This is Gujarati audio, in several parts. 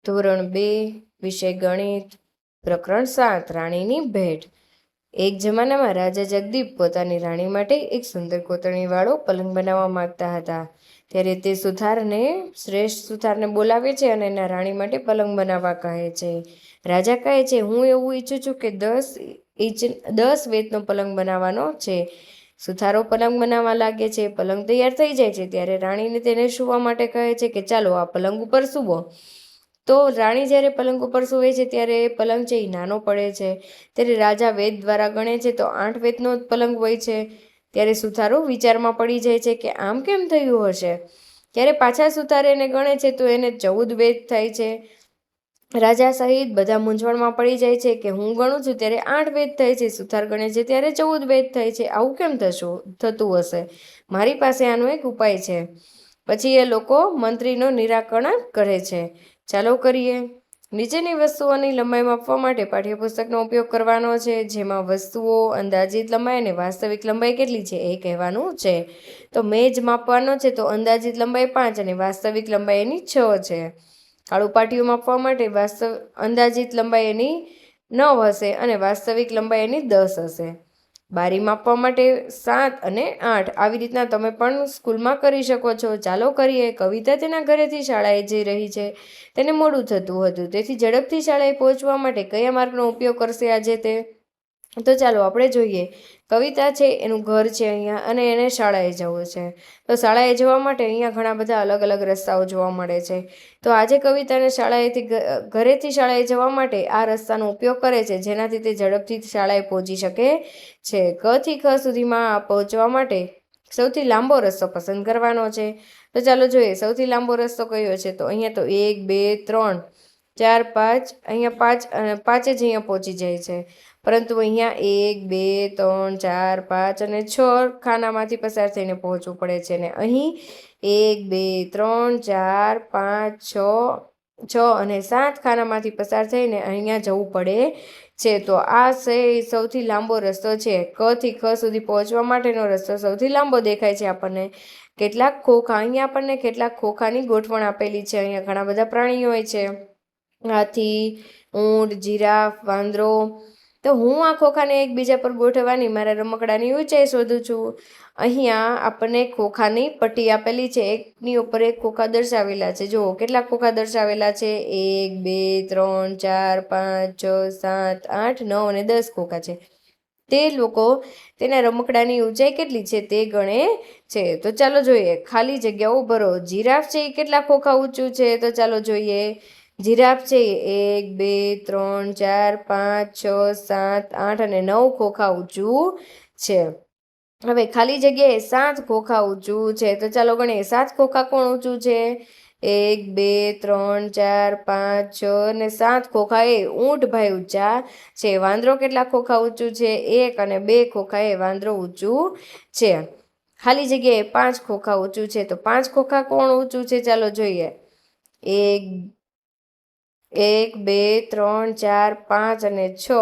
ધોરણ 2 વિષય ગણિત પ્રકરણ 7 રાણીની ભેટ। એક જમાનામાં રાજા જગદીપ પોતાની રાણી માટે એક સુંદર કોતરણીવાળો પલંગ બનાવવા માંગતા હતા। ત્યારે તે શ્રેષ્ઠ સુથારને બોલાવે છે અને એના રાણી માટે પલંગ બનાવવા કહે છે। રાજા કહે છે, હું એવું ઈચ્છું છું કે 10 વેતનો પલંગ બનાવવાનો છે। સુથારો પલંગ બનાવવા લાગે છે। પલંગ તૈયાર થઈ જાય છે ત્યારે રાણીને તેને સૂવા માટે કહે છે કે ચાલો આ પલંગ ઉપર સૂવો। તો રાણી જ્યારે પલંગ ઉપર સૂવે છે ત્યારે પલંગ છે એ નાનો પડે છે। ત્યારે રાજા વેદ દ્વારા ગણે છે તો 8 વેતનો પલંગ હોય છે। ત્યારે સુથારો વિચારમાં પડી જાય છે કે આમ કેમ થયું હશે। ત્યારે પાછા સુથારે એને ગણે છે તો એને 14 વેત થાય છે। રાજા સહિત બધા મૂંઝવણમાં પડી જાય છે કે હું ગણું છું ત્યારે 8 વેત થાય છે, સુથાર ગણે છે ત્યારે 14 વેત થાય છે, આવું કેમ થતું હશે। મારી પાસે આનો એક ઉપાય છે। પછી એ લોકો મંત્રીનો નિરાકરણ કરે છે। ચાલો કરીએ। નીચેની વસ્તુઓની લંબાઈ માપવા માટે પાઠ્યપુસ્તકનો ઉપયોગ કરવાનો છે, જેમાં વસ્તુઓ, અંદાજિત લંબાઈ અને વાસ્તવિક લંબાઈ કેટલી છે એ કહેવાનું છે। તો મેજ માપવાનો છે તો અંદાજિત લંબાઈ 5 અને વાસ્તવિક લંબાઈ એની 6 છે। કાળું પાટિયું માપવા માટે અંદાજિત લંબાઈ એની 9 હશે અને વાસ્તવિક લંબાઈ એની 10 હશે। બારી માપવા માટે 7 અને 8। આવી રીતના તમે પણ સ્કૂલમાં કરી શકો છો। ચાલો કરીએ। કવિતા તેના ઘરેથી શાળાએ જઈ રહી છે। તેને મોડું થતું હતું, તેથી ઝડપથી શાળાએ પહોંચવા માટે કયા માર્ગનો ઉપયોગ કરશે આજે તે? તો ચાલો આપણે જોઈએ। કવિતા છે એનું ઘર છે અહીંયા અને એને શાળાએ જવું છે। તો શાળાએ જવા માટે અહીંયા ઘણા બધા અલગ અલગ રસ્તાઓ જોવા મળે છે। તો આજે કવિતાને ઘરેથી શાળાએ જવા માટે આ રસ્તાનો ઉપયોગ કરે છે, જેનાથી તે ઝડપથી શાળાએ પહોંચી શકે છે। ક થી ખ સુધીમાં પહોંચવા માટે સૌથી લાંબો રસ્તો પસંદ કરવાનો છે। તો ચાલો જોઈએ સૌથી લાંબો રસ્તો કયો છે। તો અહીંયા તો 1, 2, 3, 4, 5, અહીંયા 5 અને 5 જ અહીંયા પહોંચી જાય છે। પરંતુ અહીંયા 1, 2, 3, 4, 5 અને 6 ખાનામાંથી પસાર થઈને પહોંચવું પડે છે। અને અહીં 1, 2, 3, 4, 5, 6 અને 7 ખાનામાંથી પસાર થઈને અહીંયા જવું પડે છે। તો આ સૌથી લાંબો રસ્તો છે। ક થી ખ સુધી પહોંચવા માટેનો રસ્તો સૌથી લાંબો દેખાય છે આપણને। કેટલાક ખોખા, અહીંયા આપણને કેટલાક ખોખાની ગોઠવણ આપેલી છે। અહીંયા ઘણા બધા પ્રાણીઓ હોય છે, હાથી, ઊંટ, જીરાફ, વાંદરો। તો હું આ ખોખાને એકબીજા પર ગોઠવવાની મારા રમકડાની ઊંચાઈ શોધું છું। અહીંયા આપણને ખોખાની પટ્ટી આપેલી છે, એકની ઉપર એક ખોખા દર્શાવેલા છે। જુઓ કેટલા ખોખા દર્શાવેલા છે, 1, 2, 3, 4, 5, 6, 7, 8, 9 અને 10 ખોખા છે। તે લોકો તેના રમકડાની ઊંચાઈ કેટલી છે તે ગણે છે। તો ચાલો જોઈએ। ખાલી જગ્યાઓ ભરો। જીરાફ છે એ કેટલા ખોખા ઊંચું છે? તો ચાલો જોઈએ। જીરાફ છે 1, 2, 3, 4, 5, 6, 7, 8 અને 9 ખોખા ઊંચું છે। હવે ખાલી જગ્યાએ 7 ખોખા ઊંચું છે। તો ચાલો ગણીએ 7 ખોખા કોણ ઊંચું છે? 1, 2, 3, 4, 5, 6 અને 7 ખોખા એ ઊંટભાઈ ઊંચા છે। વાંદરો કેટલા ખોખા ઊંચું છે? 1 અને 2 ખોખા એ વાંદરો ઊંચું છે। ખાલી જગ્યાએ 5 ખોખા ઊંચું છે। તો 5 ખોખા કોણ ઊંચું છે? ચાલો જોઈએ। 1, 2, 3, 4, 5 અને 6।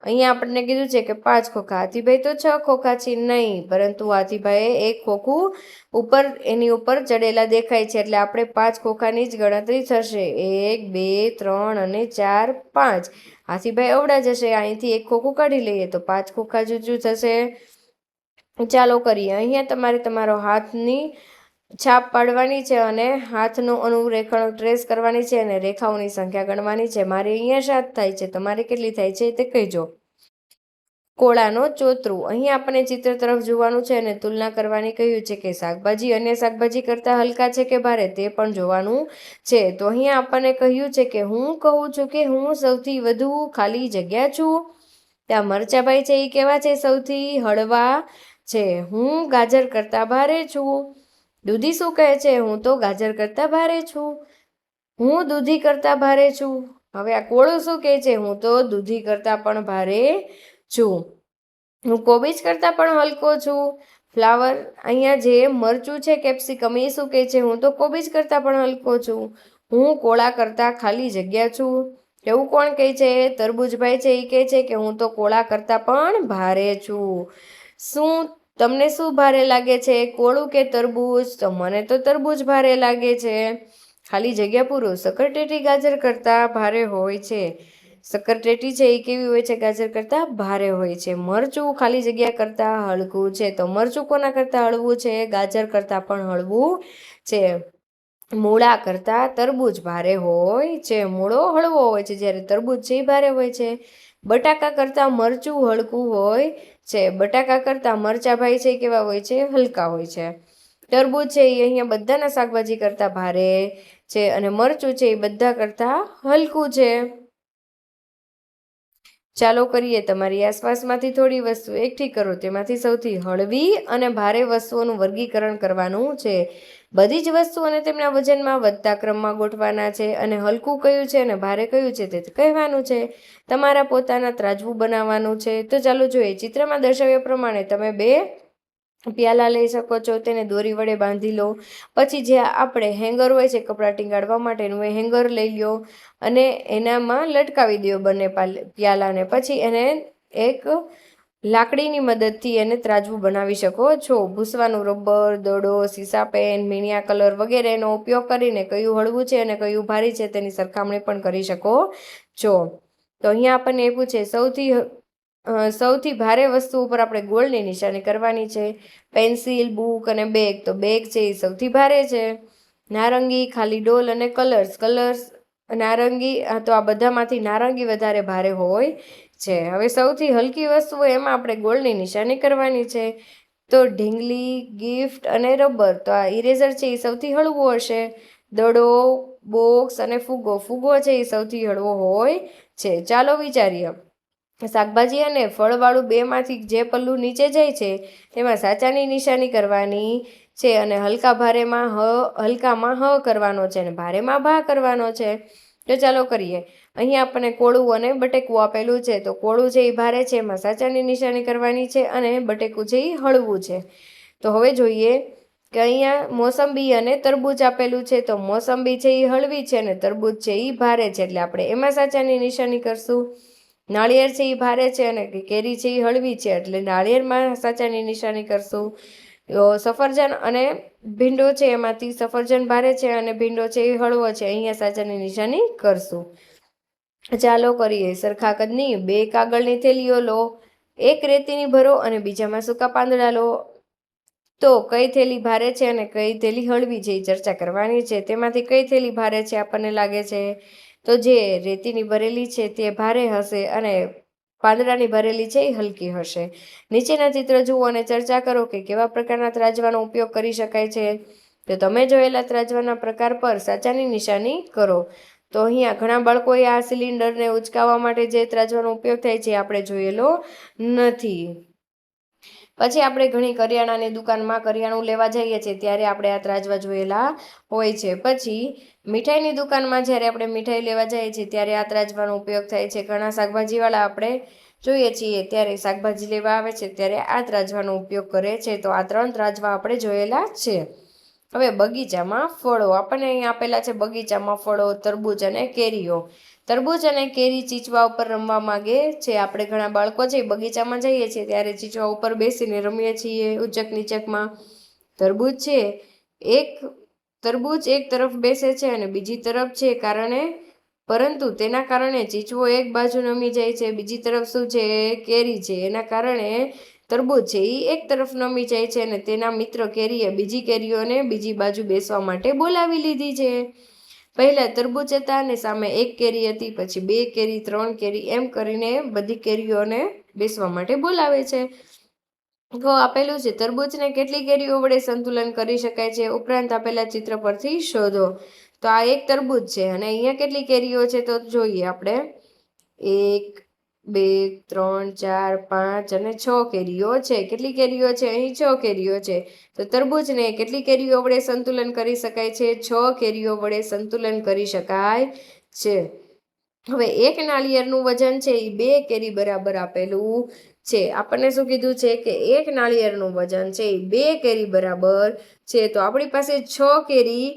અહીંયા આપણને કીધું છે કે 5 ખોખા। હાથીભાઈ તો 6 ખોખા છે નહીં, પરંતુ હાથીભાઈએ એક ખોખું એની ઉપર ચડેલા દેખાય છે, એટલે આપણે 5 ખોખાની જ ગણતરી થશે। 1, 2, 3 અને 4, 5। હાથીભાઈ અવડા જશે, અહીંથી એક ખોખું કાઢી લઈએ તો 5 ખોખા જ ઊંચું થશે। ચાલો કરીએ। અહીંયા તમારે તમારો હાથની છાપ પાડવાની છે અને હાથનું અનુરેખણ ટ્રેસ કરવાની છે અને રેખાઓની સંખ્યા ગણવાની છે। મારે અહીંયા 7 થાય છે, તમારે કેટલી થાય છે તે કહેજો। કોળાનો ચોતરું। અહીં આપણે ચિત્ર તરફ જોવાનું છે અને તુલના કરવાની કહ્યું છે કે શાકભાજી અન્ય શાકભાજી કરતાં હલકા છે કે ભારે તે પણ જોવાનું છે। તો અહીંયા આપણને કહ્યું છે કે હું કહું છું કે હું સૌથી વધુ ખાલી જગ્યા છું। ત્યાં મરચાભાઈ છે એ કેવા છે? સૌથી હળવા છે। હું ગાજર કરતાં ભારે છું। દૂધી શું કહે છે? હું તો ગાજર કરતાં ભારે છું। હું દૂધી કરતાં ભારે છું। હવે આ કોળું શું કહે છે? હું તો દૂધી કરતાં પણ ભારે છું। હું કોબીજ કરતાં પણ હલકો છું। ફ્લાવર, અહીંયા જે મરચું છે કેપ્સિકમ, એ શું કહે છે? હું તો કોબીજ કરતાં પણ હલકો છું। હું કોળા કરતાં ખાલી જગ્યા છું। એવું કોણ કહે છે? તરબૂચભાઈ છે એ કહે છે કે હું તો કોળા કરતાં પણ ભારે છું। તમને શું ભારે લાગે છે, કોળું કે તરબૂચ? તો મને તો તરબૂચ ભારે લાગે છે। ખાલી જગ્યા પૂરો. સક્કરટેટી ગાજર કરતાં ભારે હોય છે. સક્કરટેટી છે એ કેવી હોય છે? ગાજર કરતાં ભારે હોય છે. મરચું ખાલી જગ્યા કરતાં હળવું છે. તો મરચું કોના કરતાં હળવું છે? ગાજર કરતાં પણ હળવું છે. મૂળા કરતાં તરબૂચ ભારે હોય છે. મૂળો હળવો હોય છે, જ્યારે તરબૂચ છે એ ભારે હોય છે. બટાકા કરતાં મરચું હલકું હોય છે. બટાકા કરતાં મરચા ભાઈ છે કેવા હોય છે? હલકા હોય છે. તરબૂચ છે એ અહીંયા બધાના શાકભાજી કરતાં ભારે છે અને મરચું છે એ બધા કરતાં હલકું છે. ચાલો કરીએ. તમારી આસપાસમાંથી થોડી વસ્તુ એકઠી કરો. તેમાંથી સૌથી હળવી અને ભારે વસ્તુઓનું વર્ગીકરણ કરવાનું છે. બધી જ વસ્તુઓને તેમના વજનમાં વધતા ક્રમમાં ગોઠવાના છે અને હલકું કયું છે અને ભારે કયું છે તે કહેવાનું છે. તમારા પોતાના ત્રાજવું બનાવવાનું છે. તો ચાલો જોઈએ. ચિત્રમાં દર્શાવ્યા પ્રમાણે તમે 2 પ્યાલા લઈ શકો છો. તેને દોરી વડે બાંધી લો. પછી જે આપણે હેંગર હોય છે કપડાં ટીંગાડવા માટેનું, એ હેંગર લઈ લો અને એનામાં લટકાવી દો બંને પ્યાલાને. પછી એને એક લાકડીની મદદથી એને ત્રાજવું બનાવી શકો છો. ભૂસવાનું રબર, દડો, સીસા પેન, મીણિયા કલર વગેરેનો ઉપયોગ કરીને કયું હળવું છે અને કયું ભારી છે તેની સરખામણી પણ કરી શકો છો. તો અહીંયા આપણને એ પૂછે સૌથી ભારે વસ્તુ ઉપર આપણે ગોળની નિશાની કરવાની છે. પેન્સિલ, બુક અને બેગ. તો બેગ છે એ સૌથી ભારે છે. નારંગી, ખાલી ડોલ અને કલર્સ નારંગી. તો આ બધામાંથી નારંગી વધારે ભારે હોય છે. હવે સૌથી હલકી વસ્તુઓ એમાં આપણે ગોળની નિશાની કરવાની છે. તો ઢીંગલી, ગિફ્ટ અને રબર. તો આ ઇરેઝર છે એ સૌથી હળવું હશે. દડો, બોક્સ અને ફુગ્ગો છે એ સૌથી હળવો હોય છે. ચાલો વિચારીએ. શાકભાજી અને ફળવાળું બેમાંથી જે પલ્લું નીચે જાય છે તેમાં સાચાની નિશાની કરવાની છે અને હલકામાં હ કરવાનો છે અને ભારેમાં ભા કરવાનો છે. તો ચાલો કરીએ. અહીંયા આપણને કોળું અને બટેકું આપેલું છે. તો કોળું છે એ ભારે છે, એમાં સાચાની નિશાની કરવાની છે અને બટેકું છે એ હળવું છે. તો હવે જોઈએ કે અહીંયા મોસંબી અને તરબૂચ આપેલું છે. તો મોસંબી છે એ હળવી છે અને તરબૂચ છે એ ભારે છે, એટલે આપણે એમાં સાચાની નિશાની કરશું. નાળિયેર છે એ ભારે છે અને કેરી છે એ હળવી છે, એટલે નાળિયેરમાં સાચાની નિશાની કરશું. સફરજન અને ભીંડો છે એમાંથી સફરજન ભારે છે અને ભીંડો છે એ હળવો છે, અહીંયા સાચાની નિશાની કરશું. ચાલો કરીએ. સરખા કદની 2 કાગળની થેલીઓ લો. એક રેતીની ભરો અને બીજામાં સૂકા પાંદડા લો. તો કઈ થેલી ભારે છે અને કઈ થેલી હળવી છે એ ચર્ચા કરવાની છે. તેમાંથી કઈ થેલી ભારે છે આપણને લાગે છે? તો જે રેતીની ભરેલી છે તે ભારે હશે અને પાંદડાની ભરેલી છે એ હલકી હશે. નીચેના ચિત્ર જુઓ અને ચર્ચા કરો કે કેવા પ્રકારના ત્રાજવાનો ઉપયોગ કરી શકાય છે. તો તમે જોયેલા ત્રાજવાના પ્રકાર પર સાચાની નિશાની કરો. તો અહીંયા ઘણા બાળકોએ આ સિલિન્ડરને ઉચકાવવા માટે જે ત્રાજવાનો ઉપયોગ થાય છે આપણે જોયેલો નથી. પછી આપણે ઘણી કરિયાણાની દુકાનમાં કરિયાણું લેવા જઈએ છીએ ત્યારે આપણે આ ત્રાજવા જોયેલા હોય છે. પછી મીઠાઈની દુકાનમાં જ્યારે આપણે મીઠાઈ લેવા જઈએ છીએ ત્યારે આ ત્રાજવાનો ઉપયોગ થાય છે. ઘણા શાકભાજીવાળા આપણે જોઈએ છીએ ત્યારે શાકભાજી લેવા આવે છે ત્યારે આ ત્રાજવાનો ઉપયોગ કરે છે. તો આ 3 ત્રાજવા આપણે જોયેલા છે. હવે બગીચામાં ફળો. આપણને અહીં આપેલા છે બગીચામાં ફળો, તરબૂચ અને કેરીઓ. તરબૂચ અને કેરી ચીચવા ઉપર રમવા માંગે છે. આપણે ઘણા બાળકો છે બગીચામાં જઈએ છીએ ત્યારે ચીચવા ઉપર બેસીને રમીએ છીએ ઉચક નીચકમાં. તરબૂચ એક તરફ બેસે છે અને બીજી તરફ છે પરંતુ તેના કારણે ચીચવો એક બાજુ નમી જાય છે. બીજી તરફ શું છે? કેરી છે. એના કારણે તરબૂચ છે એ એક તરફ નમી જાય છે અને તેના મિત્ર કેરીએ બીજી કેરીઓને બીજી બાજુ બેસવા માટે બોલાવી લીધી છે. પહેલા તરબૂચ હતા અને સામે 1 કેરી હતી, પછી 2 કેરી, 3 કેરી, એમ કરીને બધી કેરીઓને બેસવા માટે બોલાવે છે. તો આપેલું છે તરબૂચને કેટલી કેરીઓ વડે સંતુલન કરી શકાય છે? ઉપરાંત આપેલા ચિત્ર પરથી શોધો. તો આ 1 તરબૂચ છે અને અહીંયા કેટલી કેરીઓ છે તો જોઈએ આપણે. 1, 2, 3, 4, 5 અને 6 કેરીઓ છે. કેટલી કેરીઓ છે? અહીં 6 કેરીઓ છે. તો તરબૂચને કેટલી કેરીઓ વડે સંતુલન કરી શકાય છે? 6 કેરીઓ વડે સંતુલન કરી શકાય છે. હવે 1 નાળિયેરનું વજન છે એ 2 કેરી બરાબર આપેલું છે. આપણને શું કીધું છે કે 1 નાળિયેરનું વજન છે એ 2 કેરી બરાબર છે. તો આપણી પાસે 6 કેરી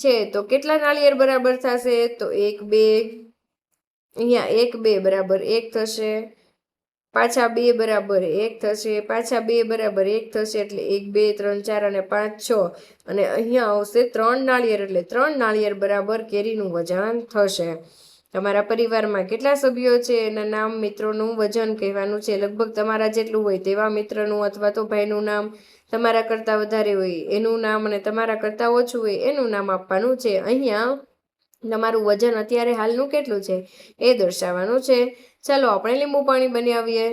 છે. તો કેટલા નાળિયેર બરાબર થશે? તો 1, 2, અહીંયા 1, 2 બરાબર 1 થશે. પાછા 2 બરાબર 1 થશે, પાછા 2 બરાબર 1 થશે, એટલે 1 2 3 4 અને 5 6, અને અહીંયા આવશે 3 નાળિયેર, એટલે 3 નાળિયેર બરાબર કેરીનું વજન થશે. તમારા પરિવારમાં કેટલા સભ્યો છે એના નામ, મિત્રોનું વજન કહેવાનું છે. લગભગ તમારા જેટલું હોય તેવા મિત્રનું અથવા તો ભાઈનું નામ, તમારા કરતાં વધારે હોય એનું નામ, અને તમારા કરતાં ઓછું હોય એનું નામ આપવાનું છે. અહીંયા તમારું વજન અત્યારે હાલનું કેટલું છે એ દર્શાવવાનું છે. ચાલો આપણે લીંબુ પાણી બનાવીએ.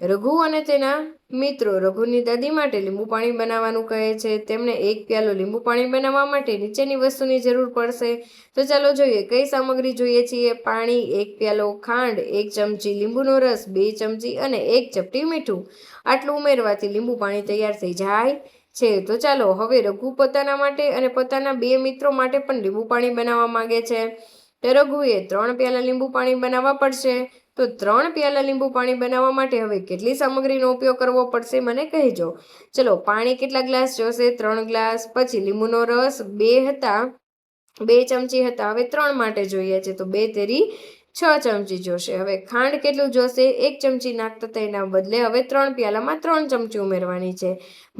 રઘુ અને તેના મિત્રો રઘુની દાદી માટે લીંબુ પાણી બનાવવાનું કહે છે. તેમને 1 પ્યાલો લીંબુ પાણી બનાવવા માટે નીચેની વસ્તુની જરૂર પડશે. તો ચાલો જોઈએ કઈ સામગ્રી જોઈએ છીએ. પાણી 1 પ્યાલો, ખાંડ 1 ચમચી, લીંબુનો રસ 2 ચમચી અને 1 ચપટી મીઠું. આટલું ઉમેરવાથી લીંબુ પાણી તૈયાર થઈ જાય છે. તો ચાલો હવે રઘુ પોતાના માટે અને પોતાના 2 મિત્રો માટે પણ લીંબુ પાણી બનાવવા માંગે છે. તો રઘુએ 3 પ્યાલા લીંબુ પાણી બનાવવા પડશે. તો 3 પ્યાલા લીંબુ પાણી બનાવવા માટે હવે કેટલી સામગ્રીનો ઉપયોગ કરવો પડશે મને કહેજો. ચલો, પાણી કેટલા ગ્લાસ જોશે? 3 ગ્લાસ. પછી લીંબુનો રસ 2 હતા, 2 ચમચી હતા, હવે 3 માટે જોઈએ છે તો 2 તેરી 6 ચમચી જોશે. હવે ખાંડ કેટલું જોશે? 1 ચમચી નાખતા તેના બદલે હવે 3 પ્યાલામાં 3 ચમચી ઉમેરવાની છે.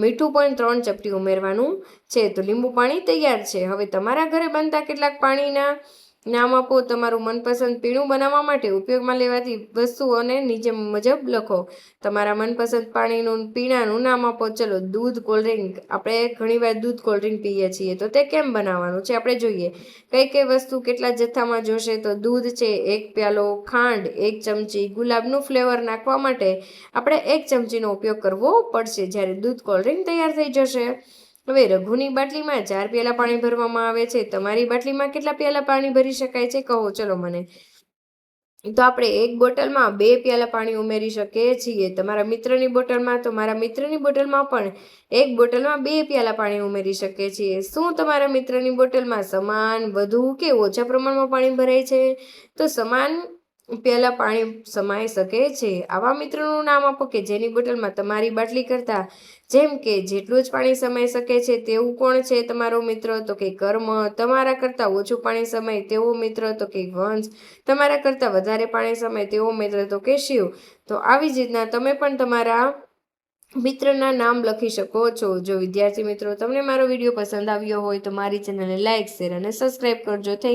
મીઠું પણ 3 ચપટી ઉમેરવાનું છે. તો લીંબુ પાણી તૈયાર છે. હવે તમારા ઘરે બનતા કેટલાક પાણીના નામ આપો. તમારું મનપસંદ પીણું બનાવવા માટે ઉપયોગમાં લેવાતી વસ્તુઓને નીચે મુજબ લખો. તમારા મનપસંદ પીણાનું નામ આપો. ચલો, દૂધ, કોલ્ડ્રિંક. આપણે ઘણીવાર દૂધ કોલ્ડ્રિંક પીએ છીએ, તો તે કેમ બનાવવાનું છે આપણે જોઈએ. કઈ વસ્તુ કેટલા જથ્થામાં જોશે? તો દૂધ છે 1 પ્યાલો, ખાંડ 1 ચમચી, ગુલાબનું ફ્લેવર નાખવા માટે આપણે 1 ચમચીનો ઉપયોગ કરવો પડશે. જ્યારે દૂધ કોલ્ડ્રિંક તૈયાર થઈ જશે. હવે રઘુની બાટલીમાં 4 પ્યાલા પાણી ભરવામાં આવે છે. તમારી બાટલીમાં કેટલા પ્યાલા પાણી ભરી શકાય છે કહો ચલો મને. તો આપણે 1 બોટલમાં 2 પ્યાલા પાણી ઉમેરી શકીએ છીએ. તમારા મિત્રની બોટલમાં, તો મારા મિત્રની બોટલમાં પણ 1 બોટલમાં 2 પ્યાલા પાણી ઉમેરી શકીએ છીએ. શું તમારા મિત્રની બોટલમાં સમાન, વધુ કે ઓછા પ્રમાણમાં પાણી ભરાય છે? તો સમાન પ્યાલા પાણી સમાઈ શકે છે. આવા મિત્રોનું નામ આપો કે જેની બોટલમાં તમારી બાટલી કરતાં જેમ કે જેટલું જ પાણી સમાઈ શકે છે. તેવું કોણ છે તમારો મિત્ર? તો કે કર્મ. તમારા કરતાં ઓછું પાણી સમાય તેવો મિત્ર? તો કે વંશ. તમારા કરતાં વધારે પાણી સમાય તેવો મિત્ર? તો કે શિવ. તો આવી જ રીતના તમે પણ તમારા મિત્રના નામ લખી શકો છો. જો વિદ્યાર્થી મિત્રો તમને મારો વિડીયો પસંદ આવ્યો હોય તો મારી ચેનલને લાઇક, શેર અને સબસ્ક્રાઈબ કરજો. થેન્ક